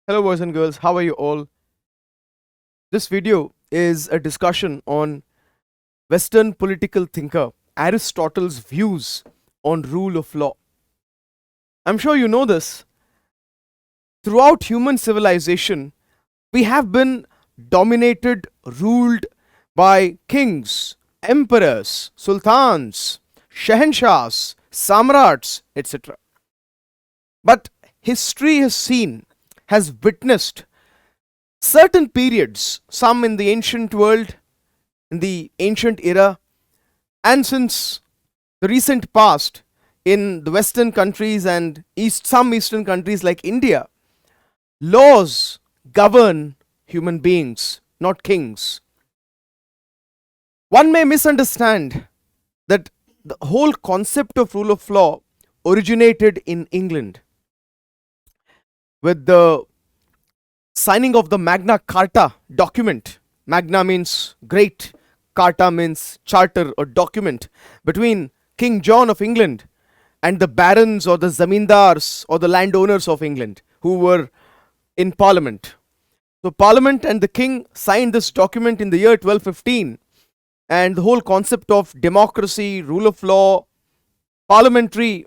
Hello boys and girls, how are you all? This video is a discussion on Western political thinker Aristotle's views on rule of law. I'm sure you know this. Throughout human civilization, we have been dominated, ruled by kings, emperors, sultans, shahenshahs, samrats, etc. But history has witnessed certain periods, some in the ancient world, in the ancient era, and since the recent past in the Western countries and some Eastern countries like India, laws govern human beings, not kings. One may misunderstand that the whole concept of rule of law originated in England with the signing of the Magna Carta document. Magna means great, Carta means charter or document, between King John of England and the barons or the zamindars or the landowners of England who were in Parliament. So Parliament and the king signed this document in the year 1215, and the whole concept of democracy, rule of law, parliamentary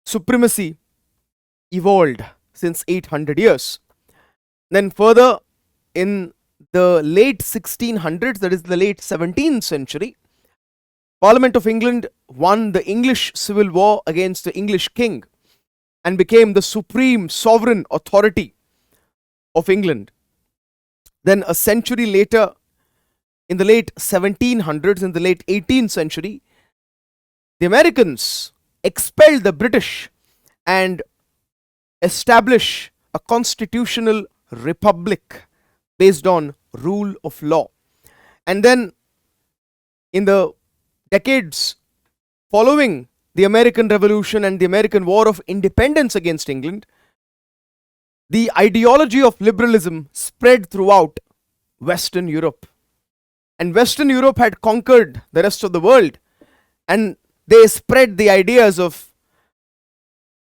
supremacy evolved since 800 years. Then further, in the late 1600s, that is the late 17th century, Parliament of England won the English Civil War against the English king and became the supreme sovereign authority of England. Then a century later, in the late 1700s, in the late 18th century, the Americans expelled the British and established a constitutional republic based on rule of law. And then in the decades following the American Revolution and the American War of Independence against England, the ideology of liberalism spread throughout Western Europe. And Western Europe had conquered the rest of the world, and they spread the ideas of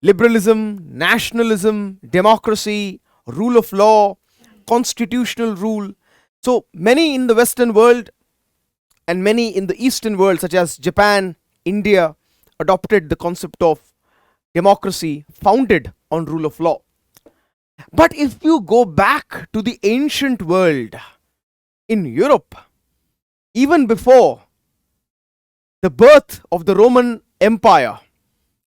liberalism, nationalism, democracy, rule of law, constitutional rule. So many in the Western world and many in the Eastern world, such as Japan, India, adopted the concept of democracy founded on rule of law. But if you go back to the ancient world, in Europe, even before the birth of the Roman Empire,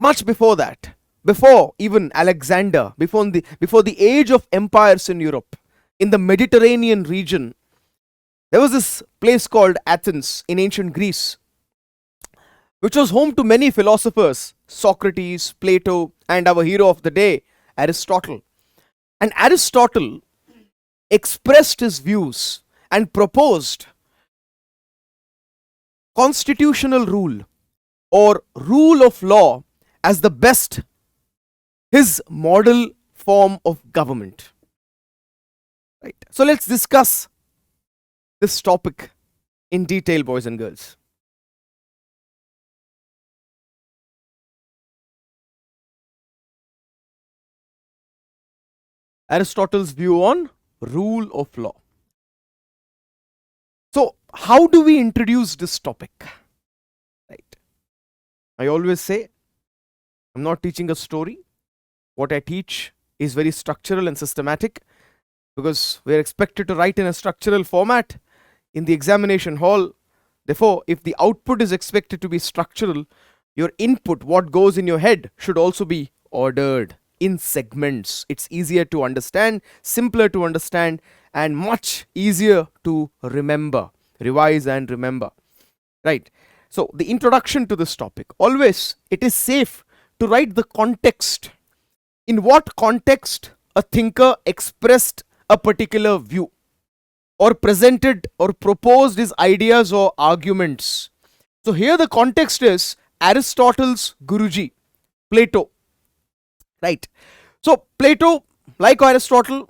much before that, before even Alexander, before the age of empires in Europe, in the Mediterranean region, there was this place called Athens in ancient Greece, which was home to many philosophers, Socrates, Plato, and our hero of the day, Aristotle. And Aristotle expressed his views and proposed constitutional rule or rule of law as the best, his model form of government. Right. So let's discuss this topic in detail, boys and girls. Aristotle's view on rule of law. So, how do we introduce this topic? Right. I always say, I'm not teaching a story. What I teach is very structural and systematic, because we're expected to write in a structural format in the examination hall. Therefore, if the output is expected to be structural, your input, what goes in your head, should also be ordered in segments. It's easier to understand, simpler to understand, and much easier to remember, revise and remember. Right. So the introduction to this topic, always it is safe to write the context. In what context a thinker expressed a particular view or presented or proposed his ideas or arguments. So here the context is Aristotle's Guruji, Plato. Right. So Plato, like Aristotle,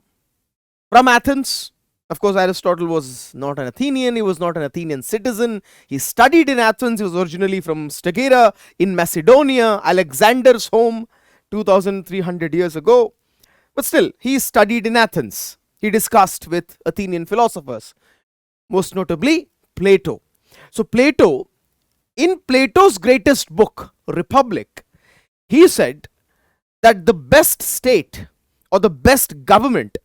from Athens. Of course, Aristotle was not an Athenian, he was not an Athenian citizen. He studied in Athens, he was originally from Stagira in Macedonia, Alexander's home, 2300 years ago. But still, he studied in Athens. He discussed with Athenian philosophers, most notably Plato. So, Plato, in Plato's greatest book, Republic, he said that the best state or the best government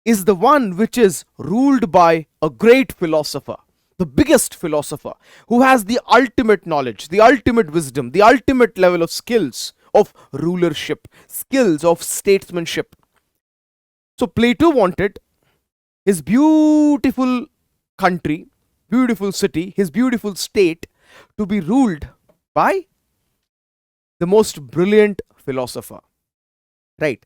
is the one which is ruled by a great philosopher, the biggest philosopher, who has the ultimate knowledge, the ultimate wisdom, the ultimate level of skills of rulership, skills of statesmanship. So Plato wanted his beautiful country, beautiful city, his beautiful state to be ruled by the most brilliant philosopher. Right.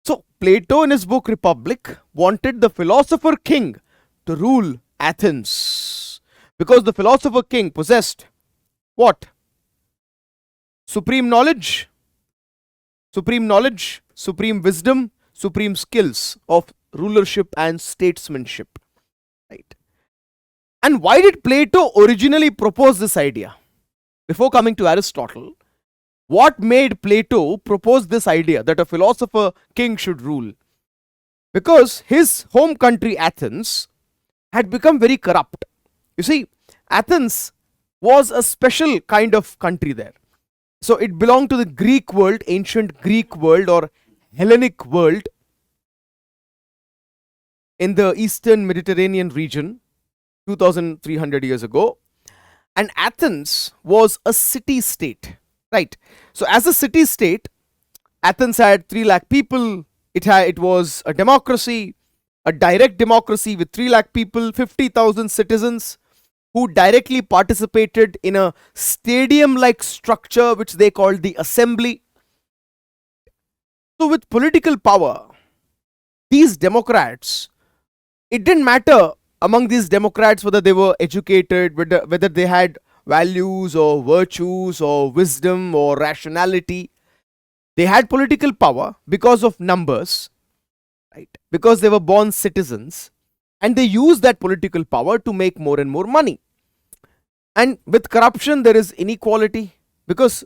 So Plato in his book Republic wanted the philosopher king to rule Athens because the philosopher king possessed what? Supreme knowledge, supreme wisdom, supreme skills of rulership and statesmanship. Right. And why did Plato originally propose this idea? Before coming to Aristotle, what made Plato propose this idea that a philosopher king should rule? Because his home country Athens had become very corrupt. You see, Athens was a special kind of country there. So it belonged to the Greek world, ancient Greek world or Hellenic world in the eastern Mediterranean region 2300 years ago. And Athens was a city state, right? So as a city state, Athens had 3 lakh people. It was a democracy, a direct democracy with 3 lakh people, 50,000 citizens who directly participated in a stadium like structure which they called the assembly. So with political power, these democrats, it didn't matter among these democrats whether they were educated, whether they had values or virtues or wisdom or rationality. They had political power because of numbers, right? Because they were born citizens, and they used that political power to make more and more money. And with corruption, there is inequality because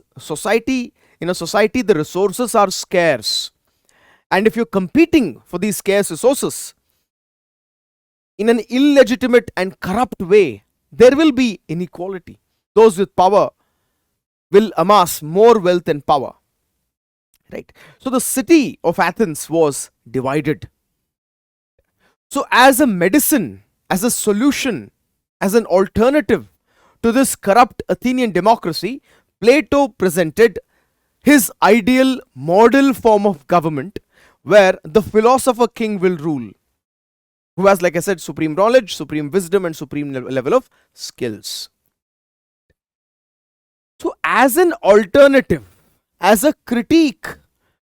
in a society, the resources are scarce. And if you're competing for these scarce resources in an illegitimate and corrupt way, there will be inequality. Those with power will amass more wealth and power. Right. So the city of Athens was divided. So as a medicine, as a solution, as an alternative to this corrupt Athenian democracy, Plato presented his ideal model form of government where the philosopher king will rule, who has, like I said, supreme knowledge, supreme wisdom, and supreme level of skills. So as an alternative, as a critique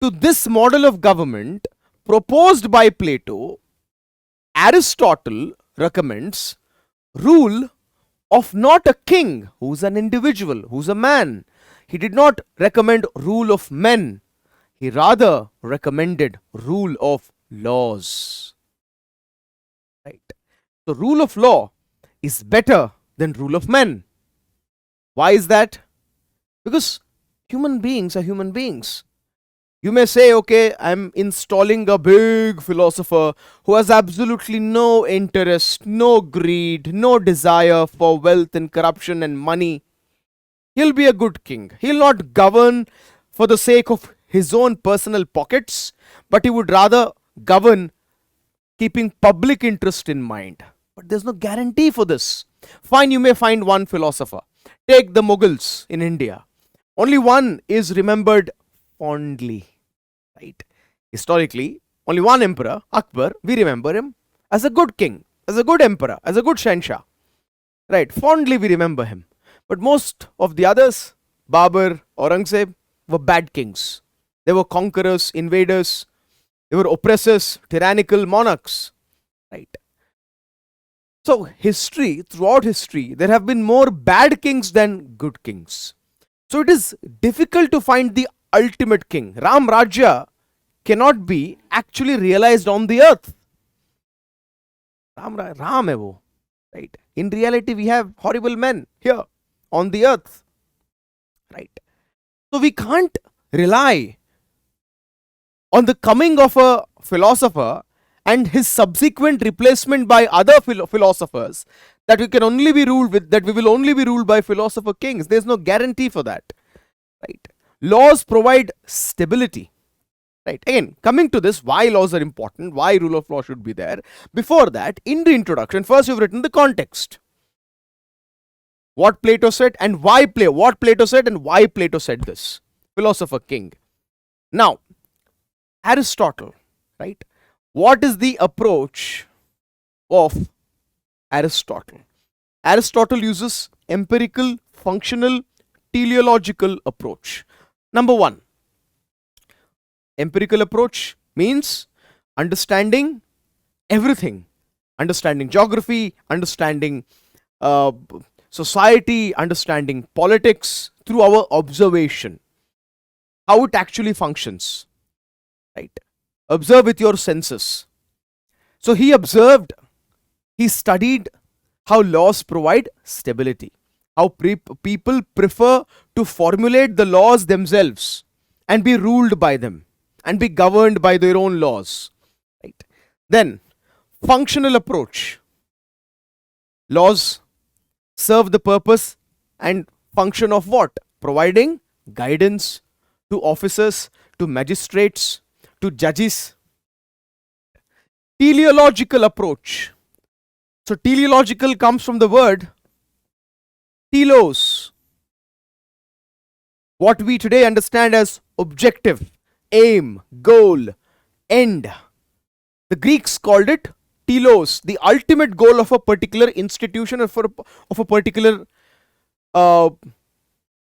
to this model of government proposed by Plato, Aristotle recommends rule of not a king who's an individual, who's a man. He did not recommend rule of men. He rather recommended rule of laws. Right. So rule of law is better than rule of men. Why is that? Because human beings are human beings. You may say, okay, I'm installing a big philosopher who has absolutely no interest, no greed, no desire for wealth and corruption and money. He'll be a good king. He'll not govern for the sake of his own personal pockets, but he would rather govern keeping public interest in mind. But there's no guarantee for this. Fine, you may find one philosopher. Take the Mughals in India. Only one is remembered fondly. Right? Historically, only one emperor, Akbar, we remember him as a good king, as a good emperor, as a good Shahnshah. Right? Fondly we remember him. But most of the others, Babur, Aurangzeb, were bad kings. They were conquerors, invaders, they were oppressors, tyrannical monarchs. Right? So history, throughout history, there have been more bad kings than good kings. So it is difficult to find the ultimate king. Ram Rajya cannot be actually realized on the earth. Ram hai wo. Right? In reality, we have horrible men here on the earth. Right? So we can't rely on the coming of a philosopher and his subsequent replacement by other philosophers, that we can only be ruled with, that we will only be ruled by philosopher kings. There's no guarantee for that, right? Laws provide stability, right? Again, coming to this, why laws are important, why rule of law should be there. Before that, in the introduction, first you've written the context, what Plato said and why what Plato said and why Plato said this, philosopher king. Now, Aristotle, right? What is the approach of Aristotle? Aristotle uses empirical, functional, teleological approach. Number one, empirical approach means understanding everything, understanding geography, understanding society, understanding politics through our observation, how it actually functions, right? Observe with your senses. So he observed, he studied how laws provide stability, how people prefer to formulate the laws themselves and be ruled by them and be governed by their own laws, right? Then functional approach, laws serve the purpose and function of what? Providing guidance to officers, to magistrates, to judges. Teleological approach. So teleological comes from the word telos, what we today understand as objective, aim, goal, end. The Greeks called it telos, the ultimate goal of a particular institution or of a particular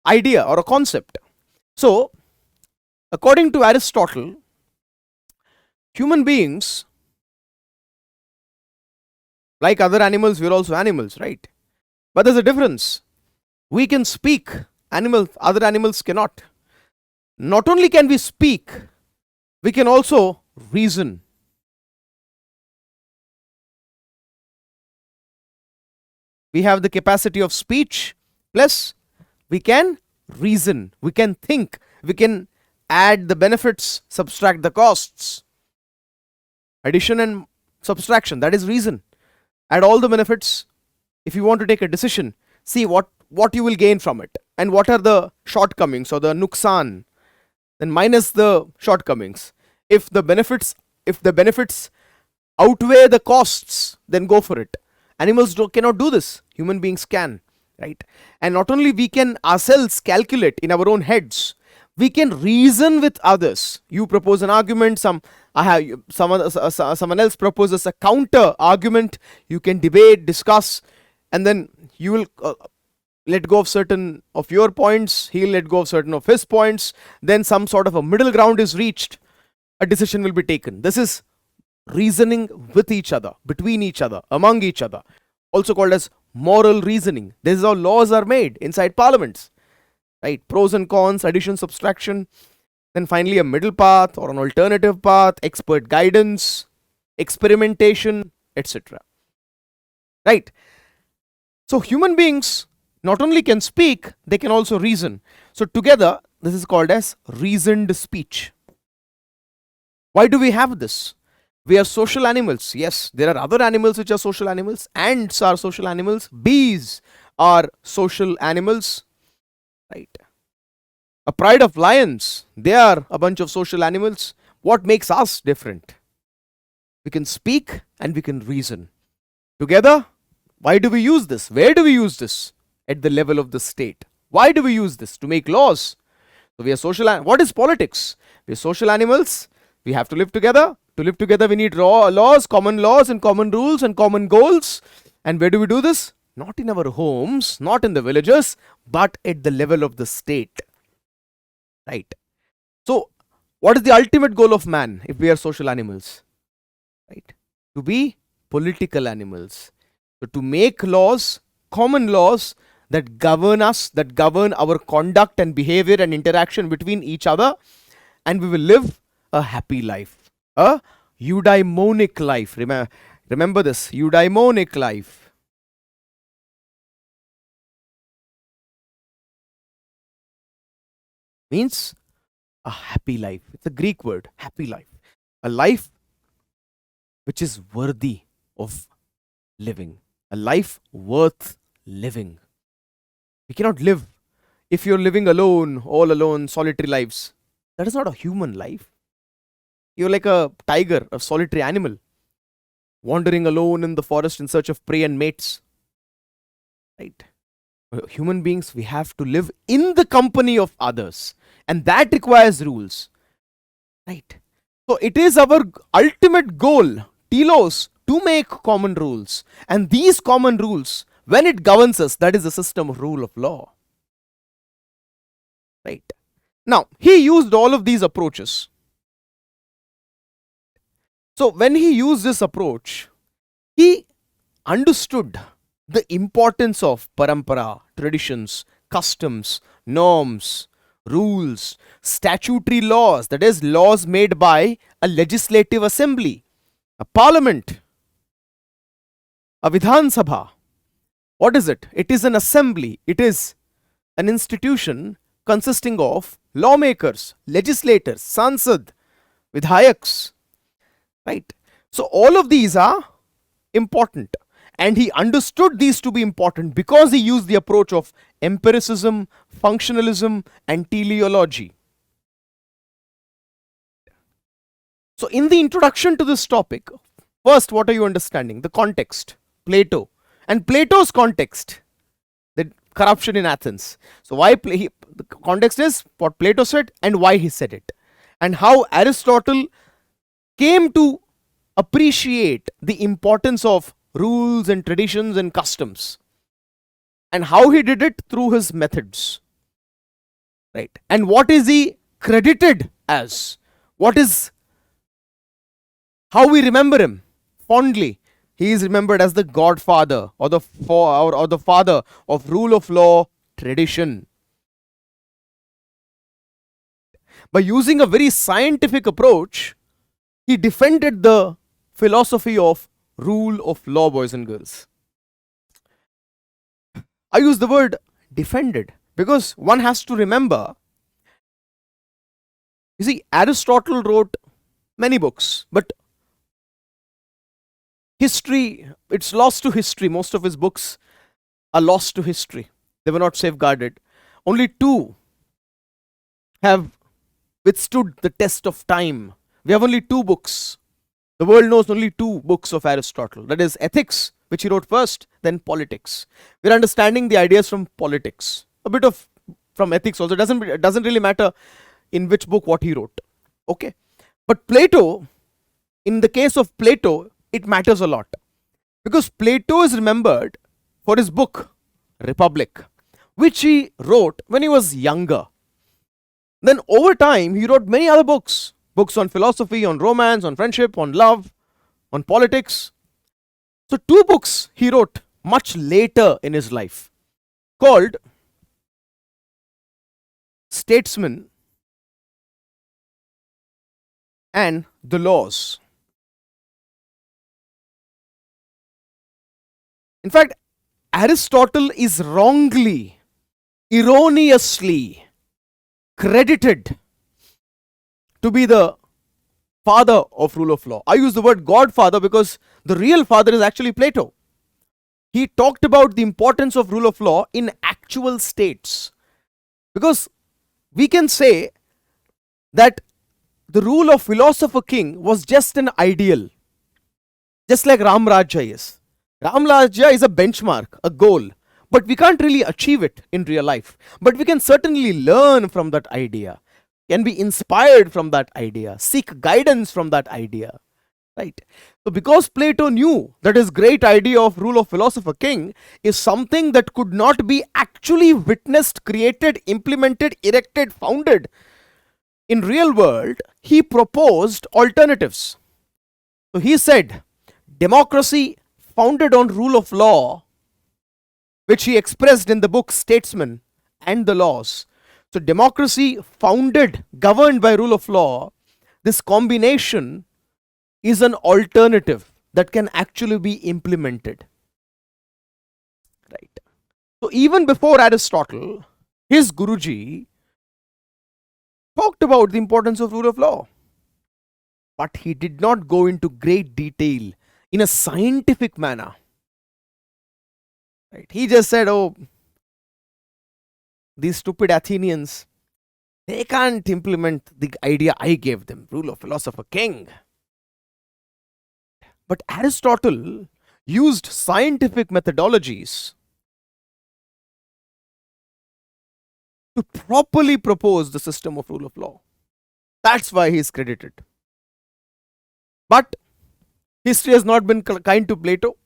idea or a concept. So, according to Aristotle, human beings, like other animals, we're also animals, right? But there's a difference. We can speak, other animals cannot. Not only can we speak, we can also reason. We have the capacity of speech, plus we can reason, we can think, we can add the benefits, subtract the costs. Addition and subtraction, that is reason. Add all the benefits. If you want to take a decision, see what you will gain from it and what are the shortcomings or the nuksan, then minus the shortcomings. If the benefits outweigh the costs, then go for it. Animals cannot do this, human beings can, right? And not only we can ourselves calculate in our own heads, we can reason with others. You propose an argument, someone else proposes a counter argument. You can debate, discuss, and then you will let go of certain of your points, he'll let go of certain of his points, then some sort of a middle ground is reached, a decision will be taken. This is reasoning with each other, between each other, among each other, also called as moral reasoning. This is how laws are made inside parliaments, right? Pros and cons, addition, subtraction, then finally a middle path or an alternative path, expert guidance, experimentation, etc. Right? So human beings not only can speak, they can also reason. So together, this is called as reasoned speech. Why do we have this? We are social animals. Yes, there are other animals which are social animals. Ants are social animals. Bees are social animals. Right? A pride of lions, they are a bunch of social animals. What makes us different? We can speak and we can reason. Together, why do we use this? Where do we use this? At the level of the state. Why do we use this? To make laws. So we are social. What is politics? We are social animals. We have to live together. To live together, we need laws, common laws and common rules and common goals. And where do we do this? Not in our homes, not in the villages, but at the level of the state. Right? So, what is the ultimate goal of man if we are social animals? Right? To be political animals. So, to make laws, common laws that govern us, that govern our conduct and behavior and interaction between each other, and we will live a happy life. A eudaimonic life. Remember this, eudaimonic life. Means a happy life. It's a Greek word, happy life. A life which is worthy of living, a life worth living. We cannot live if you're living alone, all alone, solitary lives. That is not a human life. You're like a tiger, a solitary animal, wandering alone in the forest in search of prey and mates. Right? Human beings, we have to live in the company of others, and that requires rules. Right? So it is our ultimate goal, telos, to make common rules. And these common rules, when it governs us, that is the system of rule of law. Right? Now, he used all of these approaches. So when he used this approach, he understood the importance of parampara, traditions, customs, norms, rules, statutory laws, that is, laws made by a legislative assembly, a parliament, a Vidhan Sabha. What is it? It is an assembly, it is an institution consisting of lawmakers, legislators, Sansad, Vidhayaks. Right? So, all of these are important. And he understood these to be important because he used the approach of empiricism, functionalism, and teleology. So, in the introduction to this topic, first, what are you understanding? The context, Plato. And Plato's context, the corruption in Athens. So, the context is what Plato said and why he said it. And how Aristotle came to appreciate the importance of rules and traditions and customs, and how he did it through his methods, right? And what is he credited as? What is, how we remember him fondly? He is remembered as the godfather or the father of rule of law tradition. By using a very scientific approach, he defended the philosophy of rule of law, boys and girls. I use the word defended because one has to remember, you see, Aristotle wrote many books, but history, it's lost to history. Most of his books are lost to history. They were not safeguarded. Only two have withstood the test of time. We have only two books. The world knows only two books of Aristotle. That is Ethics, which he wrote first, then Politics. We're understanding the ideas from Politics. A bit of from Ethics also. It doesn't really matter in which book what he wrote. Okay. But Plato, in the case of Plato, it matters a lot. Because Plato is remembered for his book, Republic, which he wrote when he was younger. Then over time, he wrote many other books. Books on philosophy, on romance, on friendship, on love, on politics. So two books he wrote much later in his life, called Statesman and the Laws. In fact, Aristotle is wrongly, erroneously credited to be the father of rule of law. I use the word godfather because the real father is actually Plato. He talked about the importance of rule of law in actual states. Because we can say that the rule of philosopher king was just an ideal. Just like Ram Rajya is. Ram Rajya is a benchmark, a goal. But we can't really achieve it in real life. But we can certainly learn from that idea. Can be inspired from that idea, seek guidance from that idea, right? So because Plato knew that his great idea of rule of philosopher king is something that could not be actually witnessed, created, implemented, erected, founded in real world, he proposed alternatives. So he said, democracy founded on rule of law, which he expressed in the book Statesman and the Laws. So democracy founded, governed by rule of law, this combination is an alternative that can actually be implemented. Right. So even before Aristotle, his Guruji, talked about the importance of rule of law, but he did not go into great detail in a scientific manner. Right? He just said, oh, these stupid Athenians, they can't implement the idea I gave them, rule of philosopher king. But Aristotle used scientific methodologies to properly propose the system of rule of law. That's why he is credited. But history has not been kind to Plato.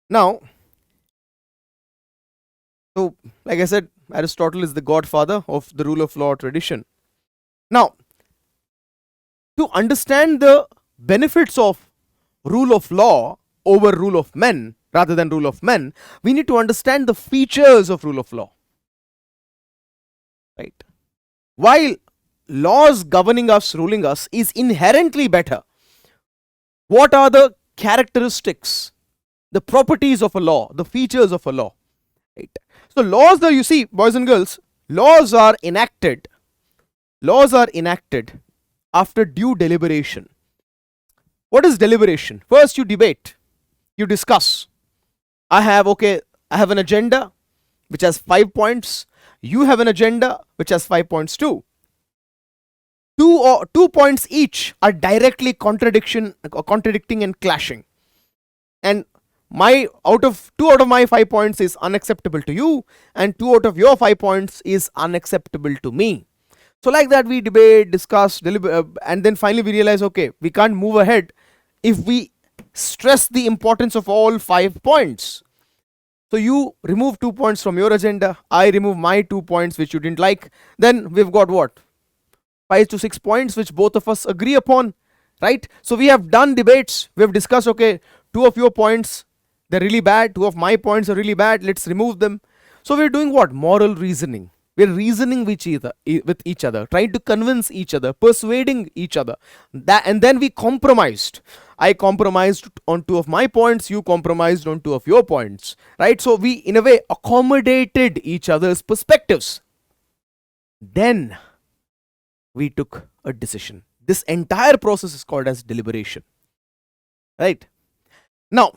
Now, so like I said, Aristotle is the godfather of the rule of law tradition. Now, to understand the benefits of rule of law over rule of men rather than rule of men, we need to understand the features of rule of law. Right? While laws governing us, ruling us is inherently better, what are the characteristics, the properties of a law, the features of a law? Right? So laws are, you see, boys and girls, laws are enacted after due deliberation. What is deliberation? First you debate, you discuss. I have an agenda which has 5 points. You have an agenda which has 5 points too. 2 points each are directly contradicting and clashing. And two out of my 5 points is unacceptable to you, and 2 out of your 5 points is unacceptable to me. So like that we debate, discuss, and then finally we realize, okay, we can't move ahead if we stress the importance of all 5 points. So you remove 2 points from your agenda, I remove my 2 points which you didn't like, then we've got what? 5 to 6 points which both of us agree upon, right? So we have done debates, we have discussed, okay, 2 of your points, they're really bad, 2 of my points are really bad, let's remove them. So we're doing what? Moral reasoning. We're reasoning with each other, trying to convince each other, persuading each other. And then we compromised. I compromised on 2 of my points, you compromised on 2 of your points, right? So we, in a way, accommodated each other's perspectives. Then we took a decision. This entire process is called as deliberation, right? Now,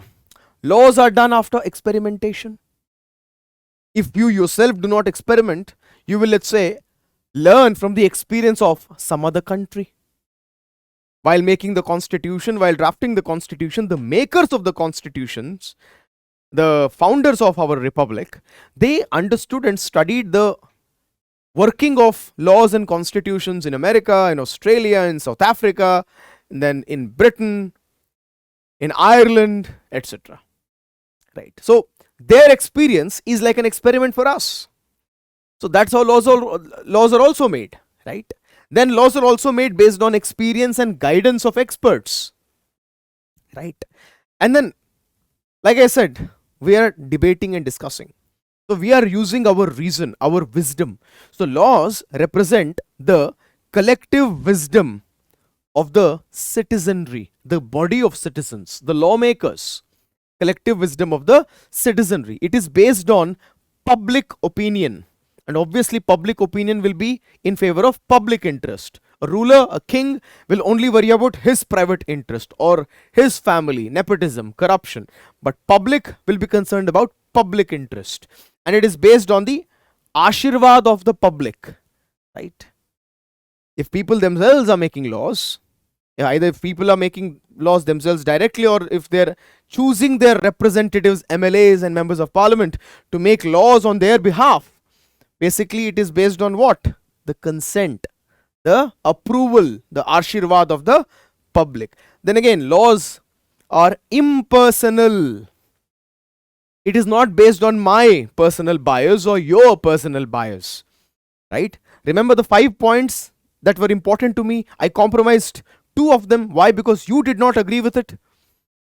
laws are done after experimentation. If you yourself do not experiment, you will, let's say, learn from the experience of some other country. While making the constitution, while drafting the constitution, the makers of the constitutions, the founders of our republic, they understood and studied the working of laws and constitutions in America, in Australia, in South Africa, and then in Britain, in Ireland, etc. Right? So their experience is like an experiment for us. So that's how laws are also made, right? Then laws are also made based on experience and guidance of experts, right? And then, like I said, we are debating and discussing. So we are using our reason, our wisdom. So laws represent the collective wisdom of the citizenry, the body of citizens, the lawmakers. Collective wisdom of the citizenry. It is based on public opinion, and obviously public opinion will be in favor of public interest. A ruler, a king, will only worry about his private interest or his family, nepotism, corruption, but public will be concerned about public interest, and it is based on the ashirvad of the public, right? If people themselves are making laws, either if people are making laws themselves directly, or if they're choosing their representatives, MLAs and members of parliament to make laws on their behalf, basically it is based on what? The consent, the approval, the ashirvad of the public. Then again, laws are impersonal. It is not based on my personal bias or your personal bias, right? Remember the 5 points that were important to me, I compromised 2 of them. Why? Because you did not agree with it,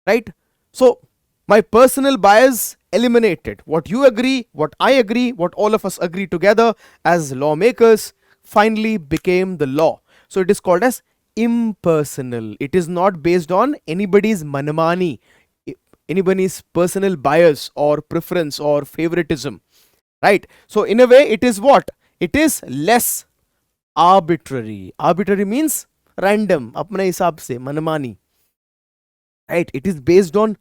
right? So my personal bias eliminated. What you agree, what I agree, what all of us agree together as lawmakers finally became the law. So it is called as impersonal. It is not based on anybody's manmani, anybody's personal bias or preference or favoritism, right? So in a way it is what? It is less arbitrary. Arbitrary means random, apne hisab se, manmani. Right? It is based on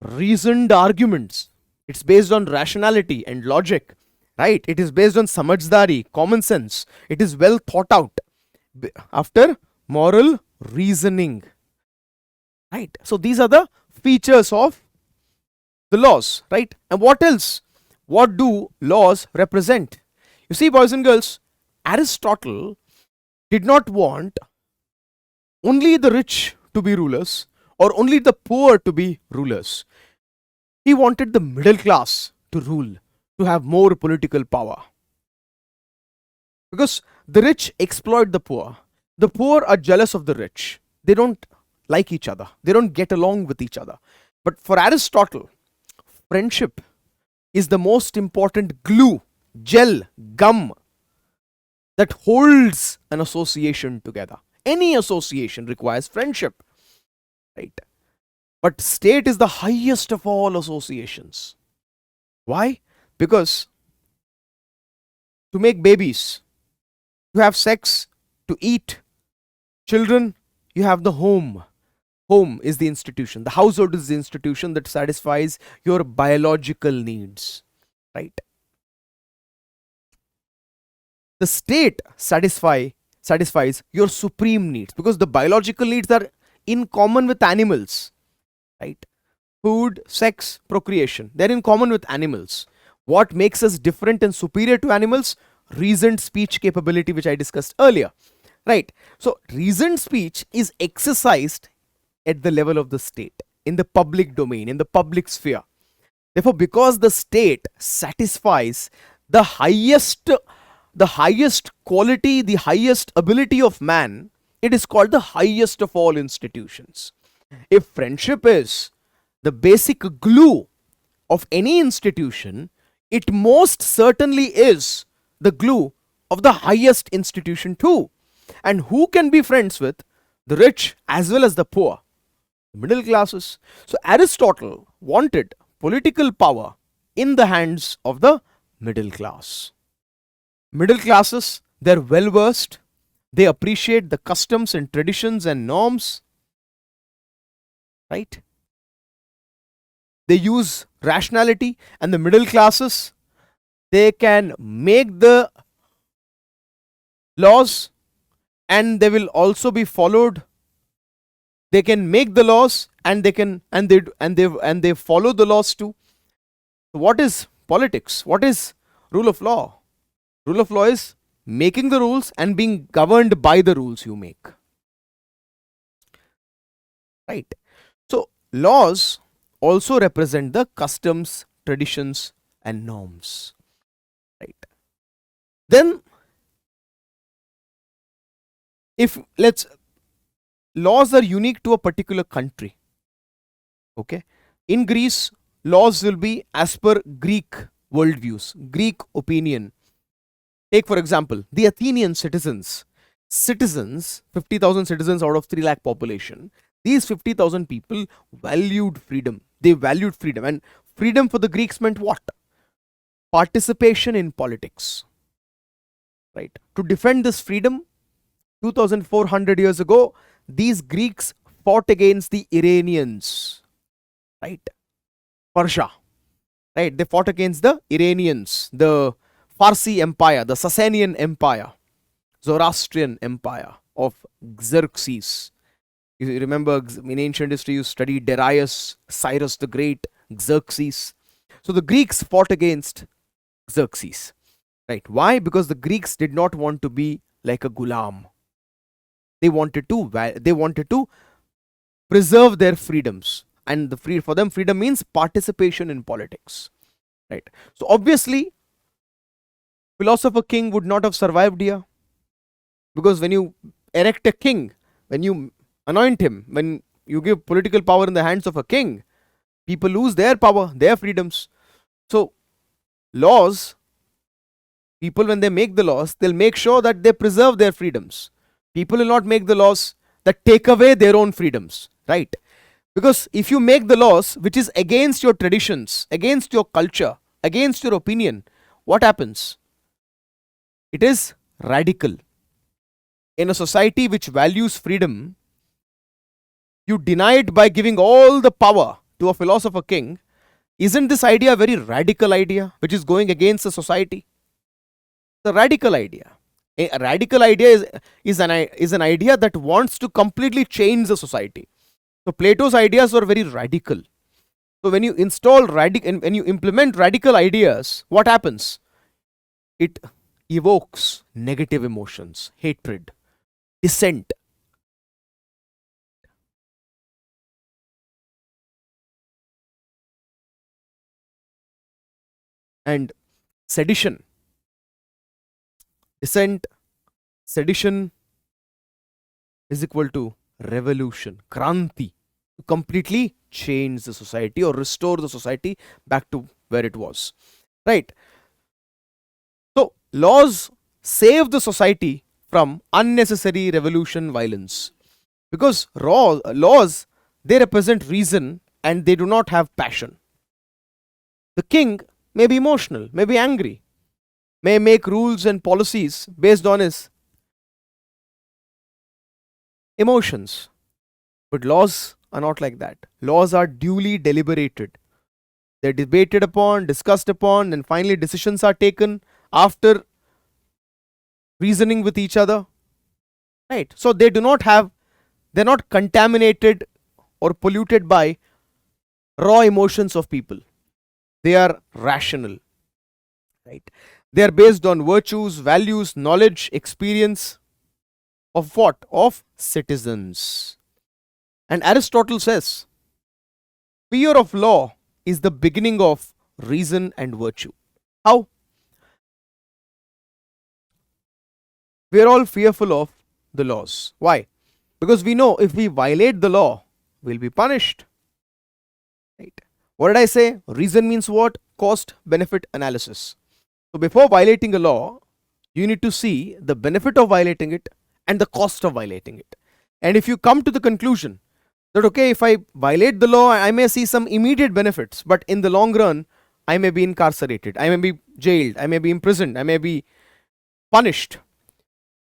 reasoned arguments. It's based on rationality and logic. Right? It is based on samajhdari, common sense. It is well thought out after moral reasoning. Right? So these are the features of the laws. Right? And what else? What do laws represent? You see, boys and girls, Aristotle did not want only the rich to be rulers or only the poor to be rulers. He wanted the middle class to rule, to have more political power. Because the rich exploit the poor. The poor are jealous of the rich. They don't like each other. They don't get along with each other. But for Aristotle, friendship is the most important glue, gel, gum that holds an association together. Any association requires friendship, right? But state is the highest of all associations. Why? Because to make babies, to have sex, to eat children, you have the home. Home is the institution. The household is the institution that satisfies your biological needs, right? The state satisfies your supreme needs because the biological needs are in common with animals, right? Food, sex, procreation, they're in common with animals. What makes us different and superior to animals? Reasoned speech capability, which I discussed earlier, right? So reasoned speech is exercised at the level of the state, in the public domain, in the public sphere. Therefore, because the state satisfies the highest quality, the highest ability of man, it is called the highest of all institutions. If friendship is the basic glue of any institution, it most certainly is the glue of the highest institution too. And who can be friends with? The rich as well as the poor, the middle classes. So Aristotle wanted political power in the hands of the middle class. Middle classes, they're well versed, they appreciate the customs and traditions and norms, right? They use rationality, and the middle classes, they can make the laws and they will also be followed. They can make the laws and they follow the laws too. What is politics? What is rule of law? Rule of law is making the rules and being governed by the rules you make. Right? So, laws also represent the customs, traditions, and norms. Right? Then, laws are unique to a particular country. Okay? In Greece, laws will be as per Greek worldviews, Greek opinion. Take for example, the Athenian citizens, 50,000 citizens out of 3 lakh population. These 50,000 people valued freedom. They valued freedom. And freedom for the Greeks meant what? Participation in politics. Right? To defend this freedom, 2,400 years ago, these Greeks fought against the Iranians. Right? Persia. Right? They fought against the Iranians, the Farsi Empire, the Sasanian Empire, Zoroastrian Empire of Xerxes. You remember in ancient history you studied Darius, Cyrus the Great, Xerxes. So the Greeks fought against Xerxes. Right? Why? Because the Greeks did not want to be like a gulam. They wanted to preserve their freedoms. And for them, freedom means participation in politics. Right? So obviously, philosopher king would not have survived here, because when you erect a king, when you anoint him, when you give political power in the hands of a king, people lose their power, their freedoms. So laws, people when they make the laws, they'll make sure that they preserve their freedoms. People will not make the laws that take away their own freedoms, right? Because if you make the laws which is against your traditions, against your culture, against your opinion, what happens? It is radical. In a society which values freedom, you deny it by giving all the power to a philosopher king. Isn't this idea a very radical idea which is going against the society? The radical idea. A radical idea is an idea that wants to completely change the society. So Plato's ideas were very radical. So when you when you implement radical ideas, what happens? It evokes negative emotions, hatred, dissent, and sedition. Dissent, sedition is equal to revolution, kranti, to completely change the society or restore the society back to where it was. Right? So, laws save the society from unnecessary revolution violence because laws, they represent reason and they do not have passion. The king may be emotional, may be angry, may make rules and policies based on his emotions. But laws are not like that. Laws are duly deliberated. They're debated upon, discussed upon, and finally decisions are taken after reasoning with each other. Right? So they're not contaminated or polluted by raw emotions of people. They are rational. Right? They are based on virtues, values, knowledge, experience of what? Of citizens. And Aristotle says, fear of law is the beginning of reason and virtue. How? We are all fearful of the laws. Why? Because we know if we violate the law, we'll be punished. Right? What did I say? Reason means what? Cost benefit analysis. So before violating a law, you need to see the benefit of violating it and the cost of violating it. And if you come to the conclusion that, okay, if I violate the law, I may see some immediate benefits, but in the long run, I may be incarcerated, I may be jailed, I may be imprisoned, I may be punished.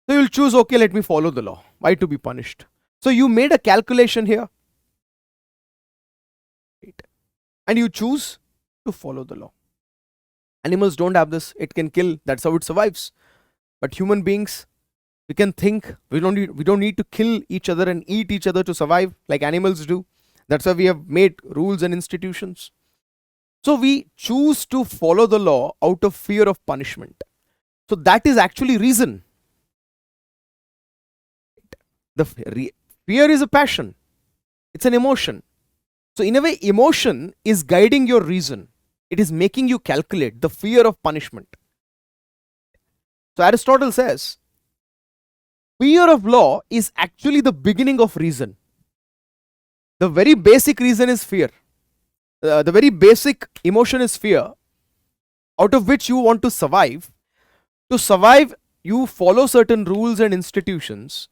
So you'll choose, okay, let me follow the law. Why to be punished? So you made a calculation here, right? And you choose to follow the law. Animals don't have this. It can kill. That's how it survives. But human beings, we can think. We don't need to kill each other and eat each other to survive like animals do. That's why we have made rules and institutions. So we choose to follow the law out of fear of punishment. So that is actually reason. The fear is a passion. It's an emotion. So in a way, emotion is guiding your reason. It is making you calculate the fear of punishment. So Aristotle says, fear of law is actually the beginning of reason. The very basic reason is fear. The very basic emotion is fear, out of which you want to survive. To survive, you follow certain rules and institutions.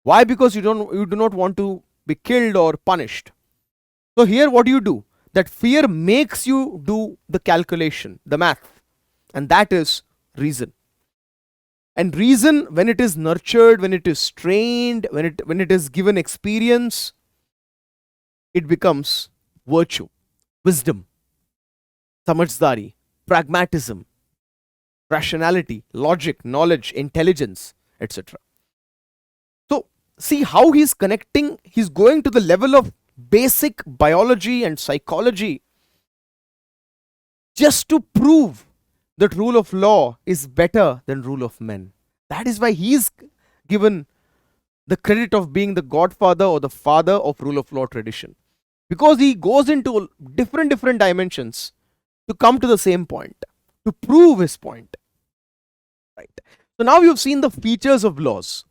Why? Because you do not want to be killed or punished. So here what do you do? That fear makes you do the calculation, the math, and that is reason. And reason, when it is nurtured, when it is trained, when it is given experience, it becomes virtue, wisdom, samajhdari, pragmatism, rationality, logic, knowledge, intelligence, etc. So see how he's connecting, he's going to the level of basic biology and psychology just to prove that rule of law is better than rule of men. That is why he's given the credit of being the godfather or the father of rule of law tradition, because he goes into different dimensions to come to the same point, to prove his point. Right. So now you've seen the features of laws,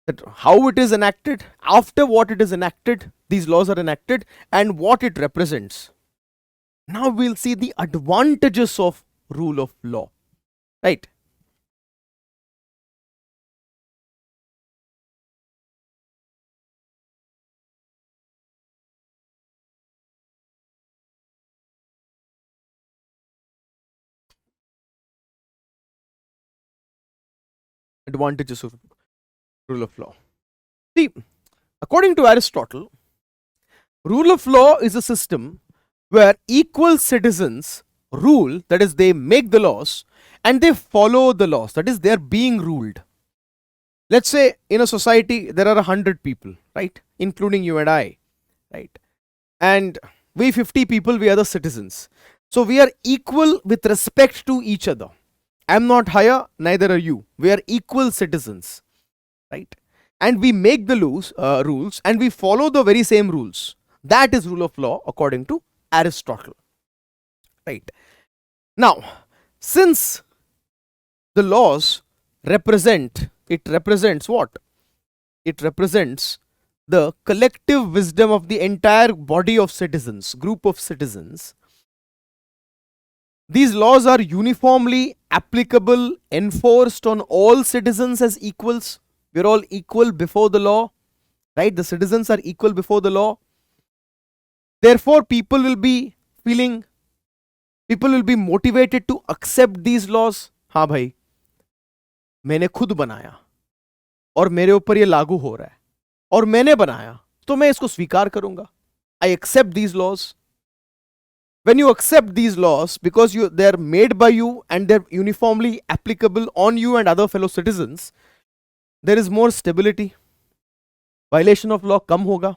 that how it is enacted, after what it is enacted, these laws are enacted, and what it represents. Now we'll see the advantages of rule of law. Right. Advantages of rule of law. See, according to Aristotle, rule of law is a system where equal citizens rule, that is, they make the laws and they follow the laws, that is, they are being ruled. Let's say in a society there are 100 people, right, including you and I, right, and we 50 people, we are the citizens, so we are equal with respect to each other. I'm not higher, neither are you. We are equal citizens, right? And we make the rules and we follow the very same rules. That is rule of law according to Aristotle, right? Now, since the laws represents what? It represents the collective wisdom of the entire body of citizens, group of citizens. These laws are uniformly applicable, enforced on all citizens as equals. We're all equal before the law, right? The citizens are equal before the law. Therefore, people will be motivated to accept these laws. हाँ भाई, मैंने खुद बनाया और मेरे ऊपर ये लागू हो रहा है और मैंने बनाया तो मैं इसको स्वीकार करूंगा. I accept these laws. When you accept these laws, because they are made by you and they're uniformly applicable on you and other fellow citizens, there is more stability. Violation of law kam hoga,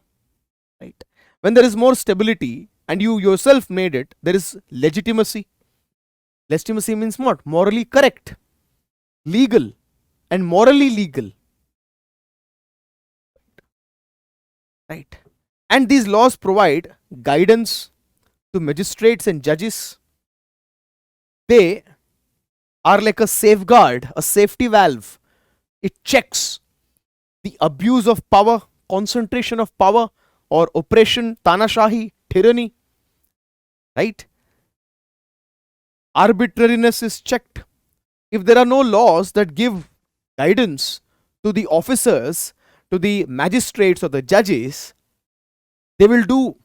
right? When there is more stability and you yourself made it, there is legitimacy. Legitimacy means what? Morally correct, legal, and morally legal, right? And these laws provide guidance to magistrates and judges. They are like a safeguard, a safety valve. It checks the abuse of power, concentration of power, or oppression, tanashahi, tyranny, right? Arbitrariness is checked. If there are no laws that give guidance to the officers, to the magistrates or the judges, they will do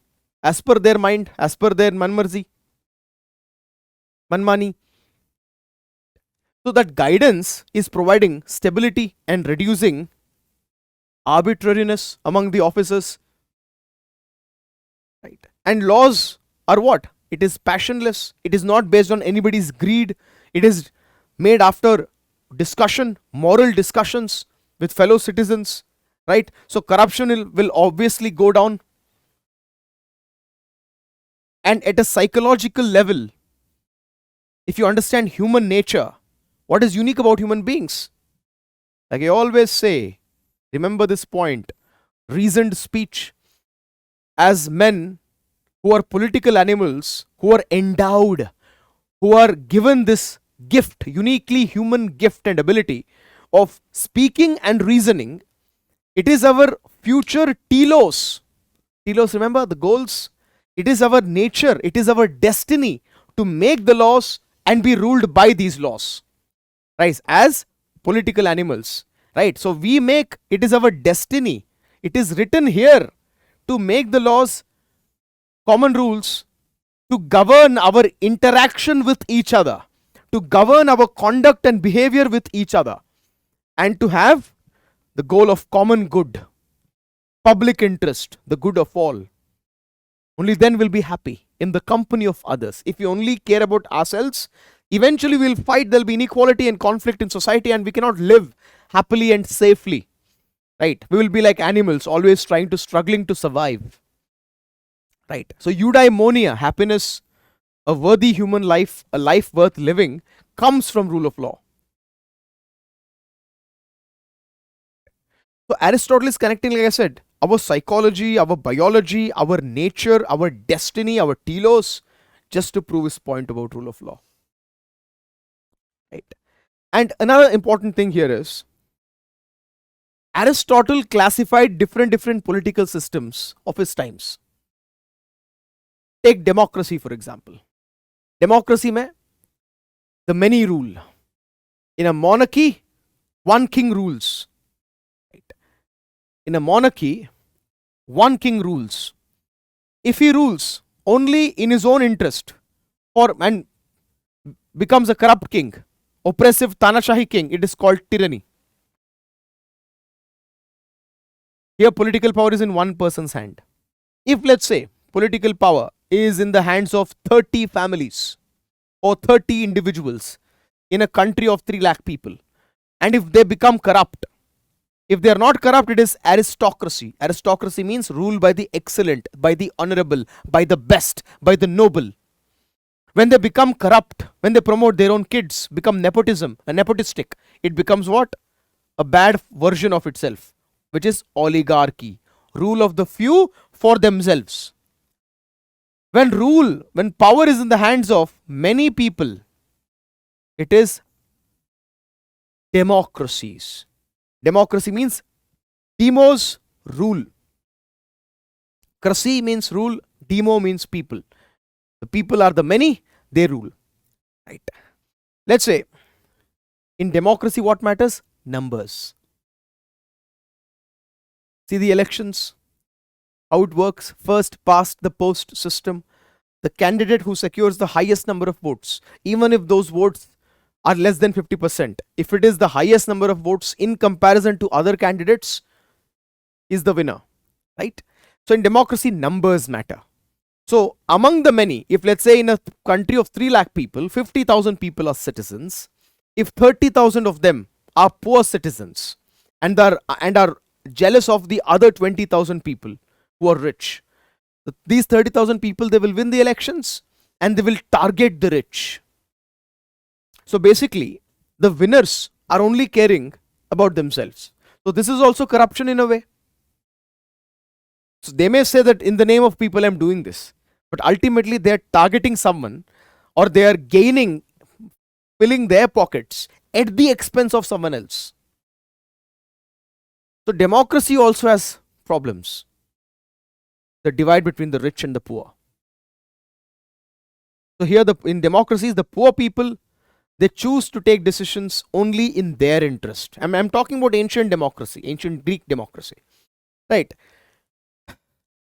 as per their mind, as per their manmarzi, manmani. So that guidance is providing stability and reducing arbitrariness among the officers, right? And laws are what? It is passionless. It is not based on anybody's greed. It is made after discussion, moral discussions with fellow citizens, right? So corruption will obviously go down. And at a psychological level, if you understand human nature, what is unique about human beings? Like I always say, remember this point, reasoned speech. As men who are political animals, who are endowed, who are given this gift, uniquely human gift and ability of speaking and reasoning, it is our future telos. Telos, remember the goals? It is our nature, it is our destiny to make the laws and be ruled by these laws, right? As political animals, right? So we make, it is our destiny. It is written here to make the laws, common rules, to govern our interaction with each other, to govern our conduct and behavior with each other, and to have the goal of common good, public interest, the good of all. Only then we'll be happy in the company of others. If we only care about ourselves, eventually we'll fight, there'll be inequality and conflict in society and we cannot live happily and safely, right? We will be like animals, always struggling to survive, right? So eudaimonia, happiness, a worthy human life, a life worth living, comes from rule of law. So Aristotle is connecting, like I said, our psychology, our biology, our nature, our destiny, our telos, just to prove his point about rule of law, right? And another important thing here is Aristotle classified different political systems of his times. Take democracy, for example. Democracy mein the many rule. In a monarchy, one king rules. Right? In a monarchy, one king rules. If he rules only in his own interest and becomes a corrupt king, oppressive Tanashahi king, it is called tyranny. Here political power is in one person's hand. If let's say political power is in the hands of 30 families or 30 individuals in a country of 3 lakh people, and if they become corrupt, if they are not corrupt, it is aristocracy. Aristocracy means rule by the excellent, by the honorable, by the best, by the noble. When they become corrupt, when they promote their own kids, become nepotism, a nepotistic, it becomes what? A bad version of itself, which is oligarchy, rule of the few for themselves. When power is in the hands of many people, it is democracies. Democracy means demos rule. Krasi means rule, demo means people. The people are the many, they rule. Right. Let's say in democracy, what matters? Numbers. See the elections, how it works. First past the post system. The candidate who secures the highest number of votes, even if those votes are less than 50%, if it is the highest number of votes in comparison to other candidates, is the winner. Right? So in democracy, numbers matter. So among the many, if let's say in a country of 3 lakh people, 50,000 people are citizens, if 30,000 of them are poor citizens and are jealous of the other 20,000 people who are rich, these 30,000 people, they will win the elections and they will target the rich. So basically, the winners are only caring about themselves. So this is also corruption in a way. So they may say that in the name of people I'm doing this, but ultimately they are targeting someone, or they are gaining, filling their pockets at the expense of someone else. So democracy also has problems. The divide between the rich and the poor. So here in democracies, the poor people, they choose to take decisions only in their interest. I'm talking about ancient democracy, ancient Greek democracy. Right.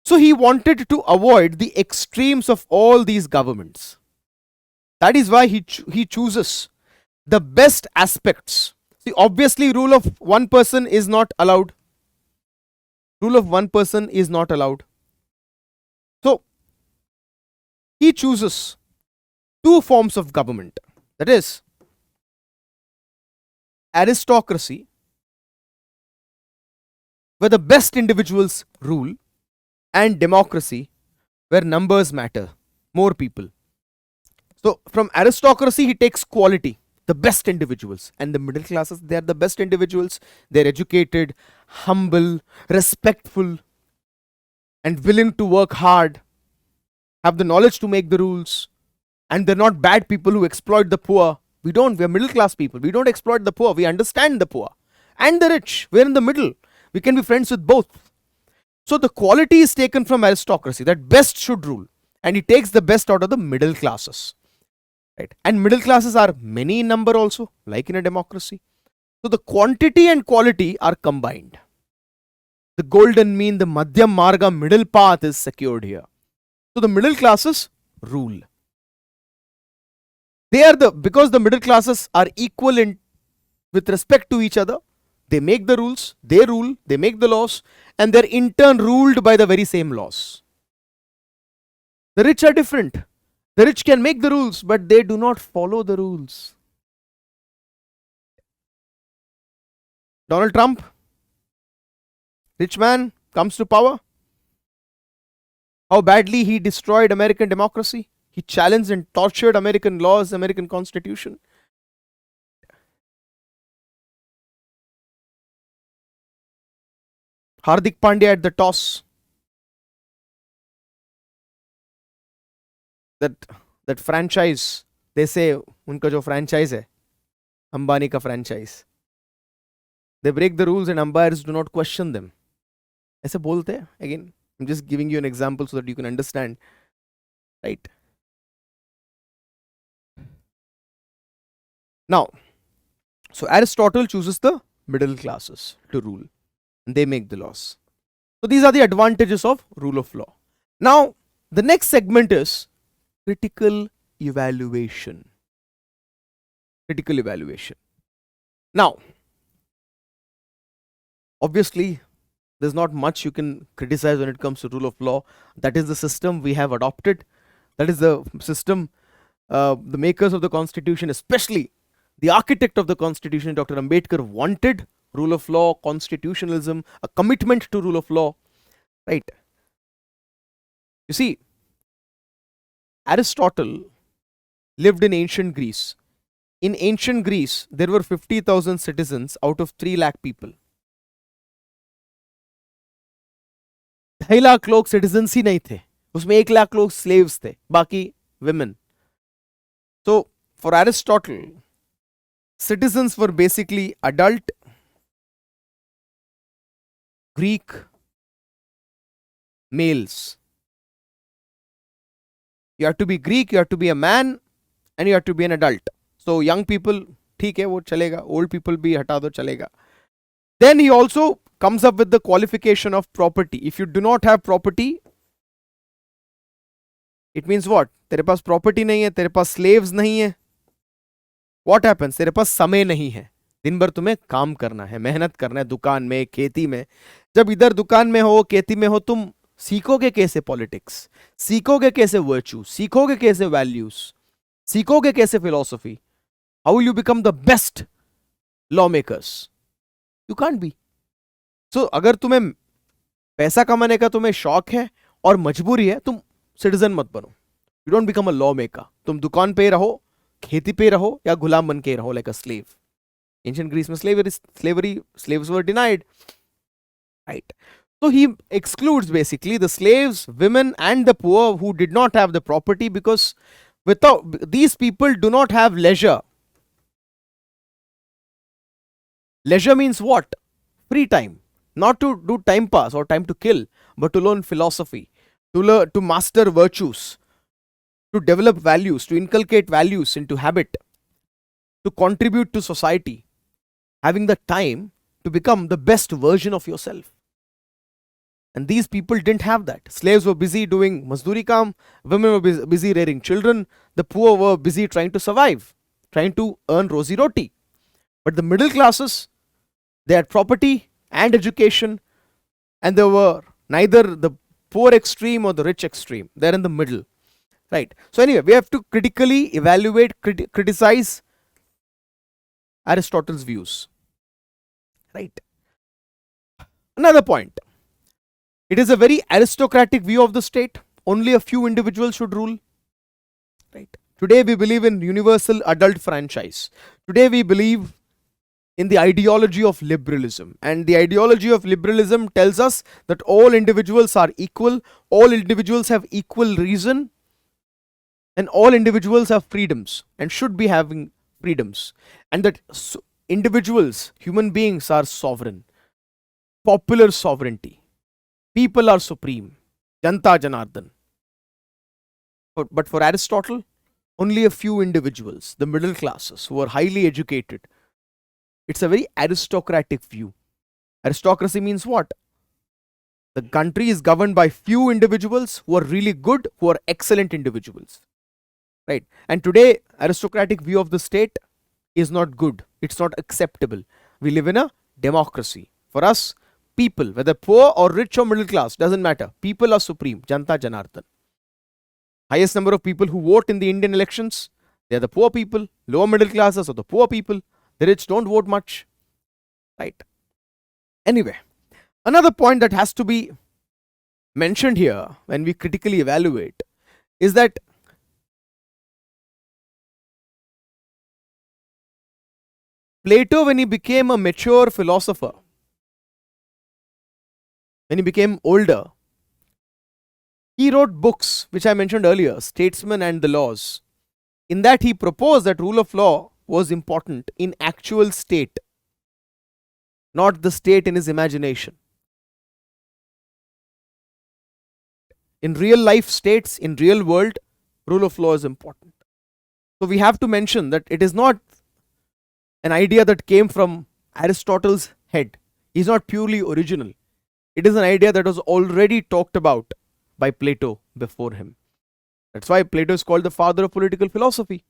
So he wanted to avoid the extremes of all these governments. That is why he chooses the best aspects. See, obviously rule of one person is not allowed. Rule of one person is not allowed. So he chooses 2 forms of government. That is aristocracy, where the best individuals rule, and democracy, where numbers matter, more people. So from aristocracy, he takes quality, the best individuals, and the middle classes, they are the best individuals. They're educated, humble, respectful, and willing to work hard, have the knowledge to make the rules, and they're not bad people who exploit the poor. We're middle class people. We don't exploit the poor. We understand the poor and the rich. We're in the middle. We can be friends with both. So the quality is taken from aristocracy, that best should rule, and he takes the best out of the middle classes. Right? And middle classes are many in number also, like in a democracy. So the quantity and quality are combined. The golden mean, the madhyam marga, middle path is secured here. So the middle classes rule. Because the middle classes are equal with respect to each other, they make the rules, they rule, they make the laws, and they're in turn ruled by the very same laws. The rich are different. The rich can make the rules, but they do not follow the rules. Donald Trump, rich man, comes to power. How badly he destroyed American democracy. He challenged and tortured American laws, American Constitution. Hardik Pandya at the toss. That franchise, they say, unka jo franchise hai, Ambani ka franchise. They break the rules and umpires do not question them. ऐसे बोलते हैं. Again, I'm just giving you an example so that you can understand. Right? Now, so Aristotle chooses the middle classes to rule, and they make the laws. So these are the advantages of rule of law. Now, the next segment is critical evaluation. Critical evaluation. Now, obviously, There's not much you can criticize when it comes to rule of law. That is the system we have adopted. That is the system the makers of the constitution, especially the architect of the constitution, Dr. Ambedkar, wanted. Rule of law, constitutionalism, a commitment to rule of law, right? You see, Aristotle lived in ancient Greece. In ancient Greece, there were 50,000 citizens out of 3 lakh people. 2.5 lakh लोग citizens ही नहीं थे, उसमें 1 लाख लोग slaves थे, बाकी women. So, for Aristotle, citizens were basically adult Greek males. You have to be Greek, you have to be a man, and you have to be an adult. So young people, ठीक है वो चलेगा, old people भी हटा दो चलेगा. Then he also comes up with the qualification of property. If you do not have property, it means what? तेरे पास property नहीं है, तेरे पास slaves नहीं है. What happens? तेरे पास समय नहीं है. दिन भर तुम्हें काम करना है, मेहनत करना है, दुकान में, खेती में. जब इधर दुकान में हो, खेती में हो, तुम सीखोगे कैसे पॉलिटिक्स, सीखोगे कैसे वर्च्यू, सीखोगे कैसे वैल्यूज, सीखोगे कैसे philosophy. How will you become the best law makers? You can't be. So अगर तुम्हें पैसा कमाने का तुम्हें शौक है और मजबूरी है, तुम सिटीजन मत बनो. You don't become a law maker. तुम दुकान पे रहो, खेती पे रहो, या गुलाम बन के रहो like a slave. Ancient Greece में slaves were denied, right? So he excludes basically the slaves, women, and the poor who did not have the property, because without these people do not have leisure. Leisure means what? Free time, not to do time pass or time to kill, but to learn philosophy, to master virtues, to develop values, to inculcate values into habit, to contribute to society, having the time to become the best version of yourself. And these people didn't have that. Slaves were busy doing mazduri kaam, women were busy rearing children, the poor were busy trying to survive, trying to earn rosy roti. But the middle classes, they had property and education, and they were neither the poor extreme or the rich extreme. They're in the middle, right? So anyway, we have to critically evaluate, criticize Aristotle's views, right? Another point. It is a very aristocratic view of the state. Only a few individuals should rule, right? Today we believe in universal adult franchise. Today we believe in the ideology of liberalism. And the ideology of liberalism tells us that all individuals are equal, all individuals have equal reason, and all individuals have freedoms and should be having freedoms. And that individuals, human beings, are sovereign. Popular sovereignty. People are supreme. Janta Janardhan. But for Aristotle, only a few individuals, the middle classes, who are highly educated. It's a very aristocratic view. Aristocracy means what? The country is governed by few individuals who are really good, who are excellent individuals. Right? And today, aristocratic view of the state is not good. It's not acceptable. We live in a democracy. For us, people, whether poor or rich or middle class, doesn't matter. People are supreme. Janta Janardhan. Highest number of people who vote in the Indian elections, they are the poor people. Lower middle classes or the poor people. The rich don't vote much. Right? Anyway, another point that has to be mentioned here when we critically evaluate is that Plato, when he became a mature philosopher, when he became older, he wrote books which I mentioned earlier, Statesman and the Laws. In that he proposed that rule of law was important in actual state, not the state in his imagination. In real life states, in real world, rule of law is important. So we have to mention that it is not an idea that came from Aristotle's head. He's not purely original. It is an idea that was already talked about by Plato before him. That's why Plato is called the father of political philosophy.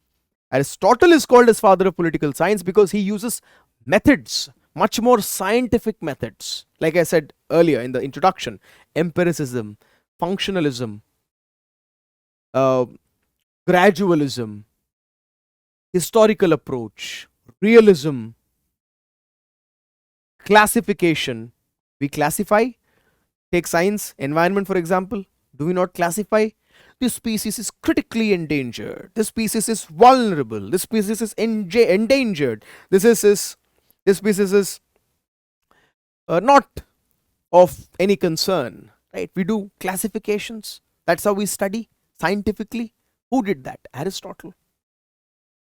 Aristotle is called as father of political science because he uses methods, much more scientific methods. Like I said earlier in the introduction, empiricism, functionalism, uh, gradualism, historical approach, realism, classification. We classify. Take science, environment for example. Do we not classify? This species is critically endangered. This species is vulnerable. This species is endangered. This species is not of any concern. Right? We do classifications. That's how we study scientifically. Who did that? Aristotle.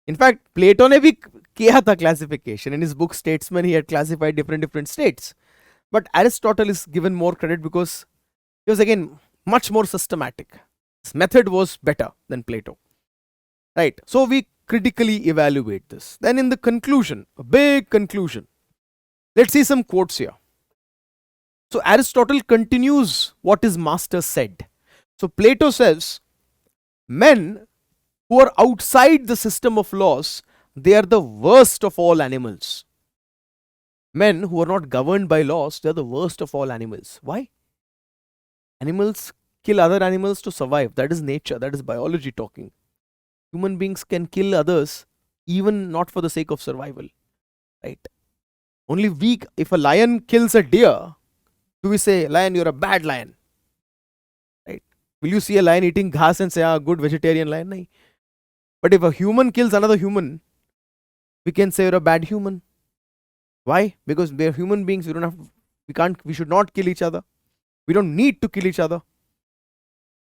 In fact, Plato ने भी किया था classification. In his book Statesman, he had classified different states. But Aristotle is given more credit because he was again much more systematic. His method was better than Plato. Right. So we critically evaluate this. Then in the conclusion, a big conclusion. Let's see some quotes here. So Aristotle continues what his master said. So Plato says, men who are outside the system of laws, they are the worst of all animals. Men who are not governed by laws, they are the worst of all animals. Why? Animals kill other animals to survive. That is nature, that is biology talking. Human beings can kill others even not for the sake of survival. Right? Only weak. If a lion kills a deer, do we say, lion, you're a bad lion? Right? Will you see a lion eating grass and say, good vegetarian lion? No. But if a human kills another human, we can say you're a bad human. Why? Because we're human beings. We should not kill each other. We don't need to kill each other.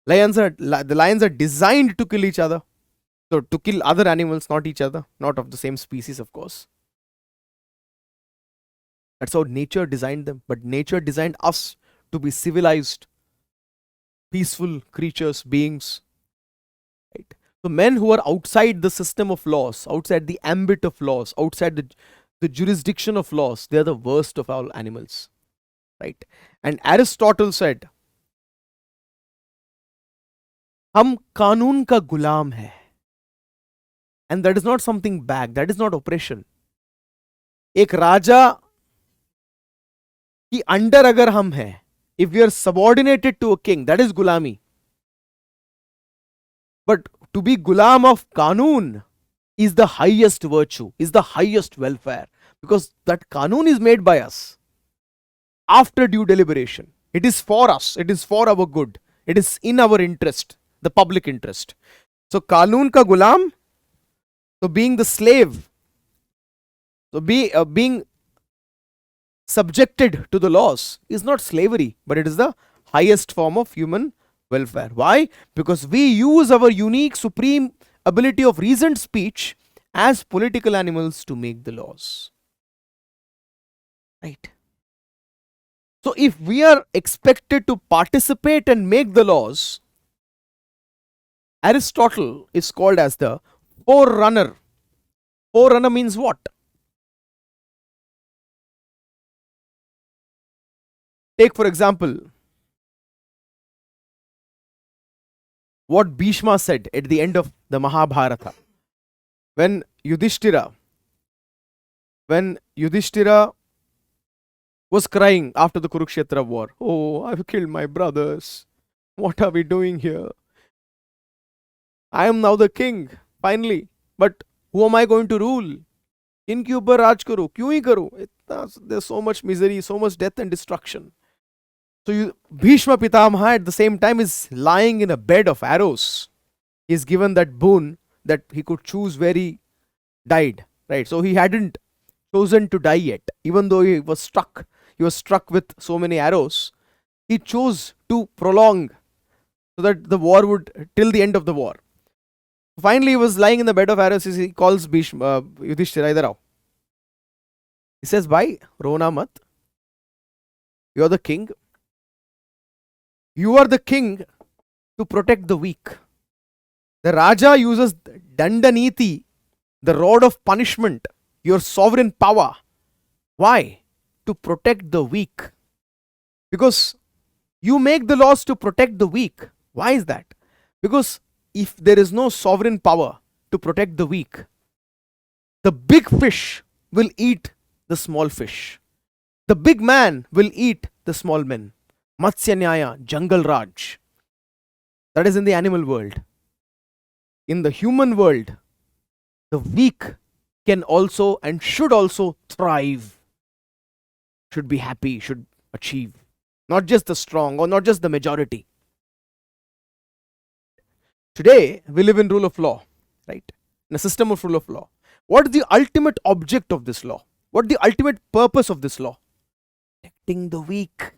The lions are designed to kill each other. So to kill other animals, not each other, not of the same species, of course. That's how nature designed them. But nature designed us to be civilized, peaceful creatures, beings. Right? So men who are outside the system of laws, outside the ambit of laws, outside the jurisdiction of laws, they are the worst of all animals. Right? And Aristotle said, हम कानून का गुलाम है. And that is not something bad. That is not oppression. एक राजा की under अगर हम हैं, if we are subordinated to a king, that is gulami. But to be gulam of Kanun is the highest virtue, is the highest welfare, because that Kanun is made by us after due deliberation. It is for us, it is for our good, it is in our interest, the public interest. So Kanun ka gulam, so being the slave, so being subjected to the laws is not slavery, but it is the highest form of human welfare. Why? Because we use our unique supreme ability of reasoned speech as political animals to make the laws. Right? So if we are expected to participate and make the laws, Aristotle is called as the forerunner. Forerunner means what? Take for example what Bhishma said at the end of the Mahabharata. When Yudhishthira was crying after the Kurukshetra war, oh, I've killed my brothers. What are we doing here? I am now the king, finally. But who am I going to rule? इनके ऊपर राज करो, क्यों ही करो? There's so much misery, so much death and destruction. So Bhishma Pitamaha at the same time is lying in a bed of arrows. He is given that boon that he could choose where he died. Right? So he hadn't chosen to die yet. Even though he was struck with so many arrows. He chose to prolong so that the war would, till the end of the war. Finally he was lying in the bed of arrows. He calls Yudhishthira, idhar aao. He says, bhai, rona mat. You are the king. You are the king to protect the weak. The Raja uses Dandaniti, the rod of punishment, your sovereign power. Why? To protect the weak. Because you make the laws to protect the weak. Why is that? Because if there is no sovereign power to protect the weak, the big fish will eat the small fish. The big man will eat the small men. Matsya Nyaya, Jungle Raj. That is in the animal world. In the human world, the weak can also and should also thrive, should be happy, should achieve. Not just the strong or not just the majority. Today, we live in rule of law, right? In a system of rule of law. What is the ultimate object of this law? What is the ultimate purpose of this law? Protecting the weak,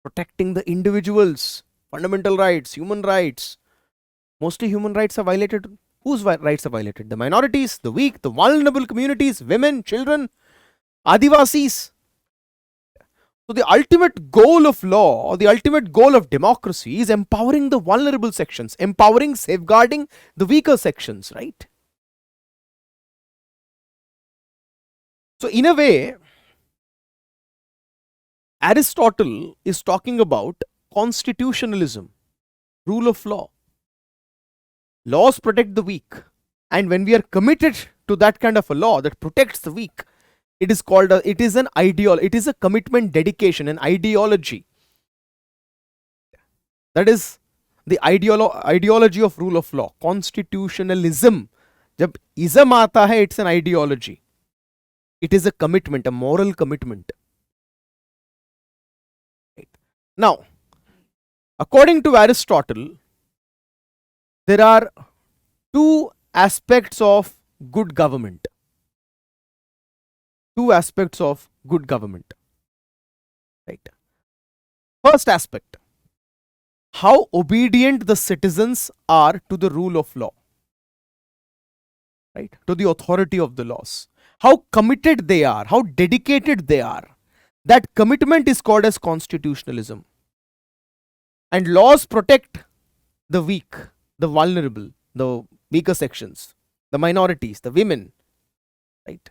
protecting the individuals, fundamental rights, human rights. Mostly human rights are violated. Whose rights are violated? The minorities, the weak, the vulnerable communities, women, children, Adivasis. So the ultimate goal of law or the ultimate goal of democracy is empowering the vulnerable sections, empowering, safeguarding the weaker sections, right? So in a way, Aristotle is talking about constitutionalism, rule of law. Laws protect the weak. And when we are committed to that kind of a law that protects the weak, it is called it is an ideal, it is a commitment, dedication, an ideology. That is the ideology of rule of law, constitutionalism. Jab ism aata hai, it's an ideology. It is a commitment, a moral commitment. Right. Now, according to Aristotle, there are two aspects of good government. Two aspects of good government. Right. First aspect, how obedient the citizens are to the rule of law. Right. To the authority of the laws. How committed they are, how dedicated they are. That commitment is called as constitutionalism. And laws protect the weak, the vulnerable, the weaker sections, the minorities, the women, right?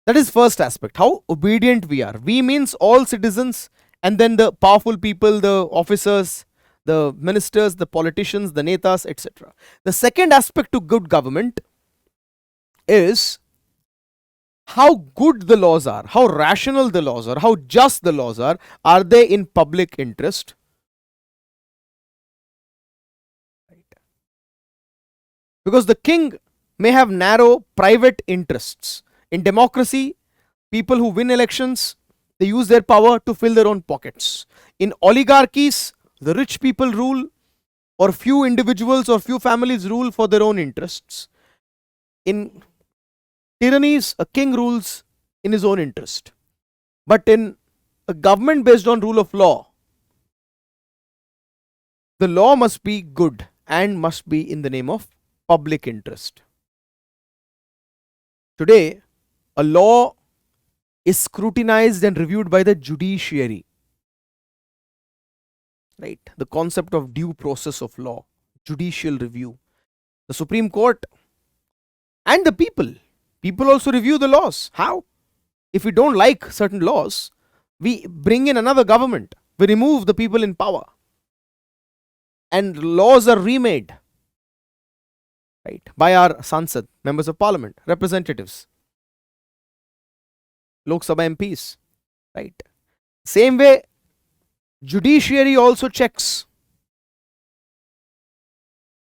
That is first aspect, how obedient we are. We means all citizens, and then the powerful people, the officers, the ministers, the politicians, the netas, etc. The second aspect to good government is how good the laws are, how rational the laws are, how just the laws are they in public interest? Because the king may have narrow private interests. In democracy, people who win elections, they use their power to fill their own pockets. In oligarchies, the rich people rule, or few individuals or few families rule for their own interests. In tyrannies, a king rules in his own interest. But in a government based on rule of law, the law must be good and must be in the name of public interest. Today, a law is scrutinized and reviewed by the judiciary. Right? The concept of due process of law, judicial review. The Supreme Court and the people. People also review the laws. How? If we don't like certain laws, we bring in another government. We remove the people in power. And laws are remade. Right, by our Sansad, members of parliament, representatives, Lok Sabha MPs. Right. Same way, judiciary also checks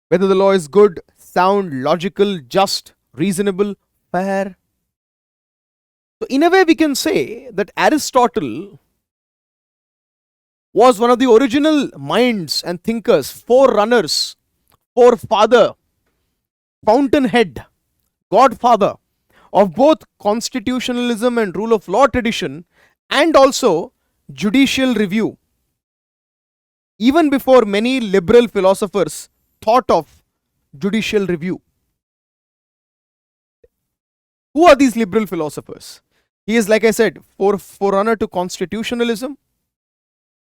whether the law is good, sound, logical, just, reasonable, fair. So in a way we can say that Aristotle was one of the original minds and thinkers, forerunners, forefather, fountainhead, godfather of both constitutionalism and rule of law tradition, and also judicial review. Even before many liberal philosophers thought of judicial review. Who are these liberal philosophers? He is, like I said, forerunner to constitutionalism.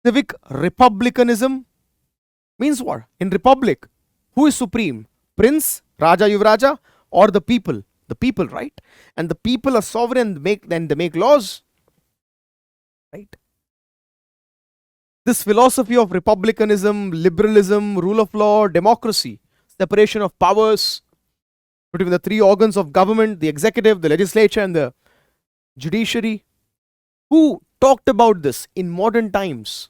Civic republicanism means what? In republic, who is supreme? Prince, Raja, Yuvaraja, or the people? The people, right? And the people are sovereign, they make laws, right? This philosophy of republicanism, liberalism, rule of law, democracy, separation of powers between the three organs of government, the executive, the legislature, and the judiciary. Who talked about this in modern times,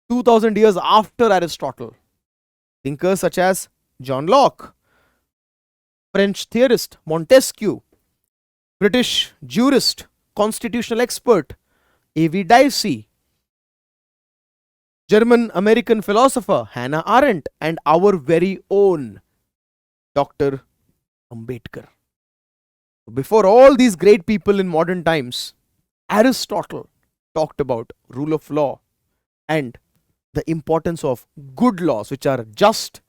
2000 years after Aristotle? Thinkers such as John Locke, French theorist Montesquieu, British jurist, constitutional expert A.V. Dicey, German American philosopher Hannah Arendt, and our very own Dr. Ambedkar. Before all these great people in modern times, Aristotle talked about rule of law and the importance of good laws, which are just,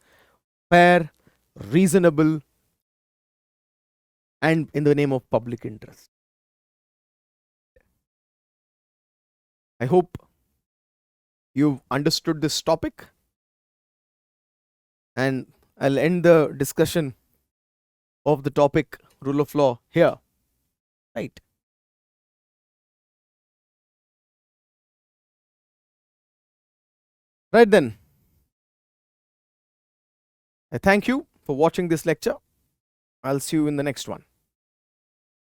fair, reasonable, and in the name of public interest. I hope you've understood this topic, and I'll end the discussion of the topic rule of law here. Right. Right then. I thank you for watching this lecture. I'll see you in the next one.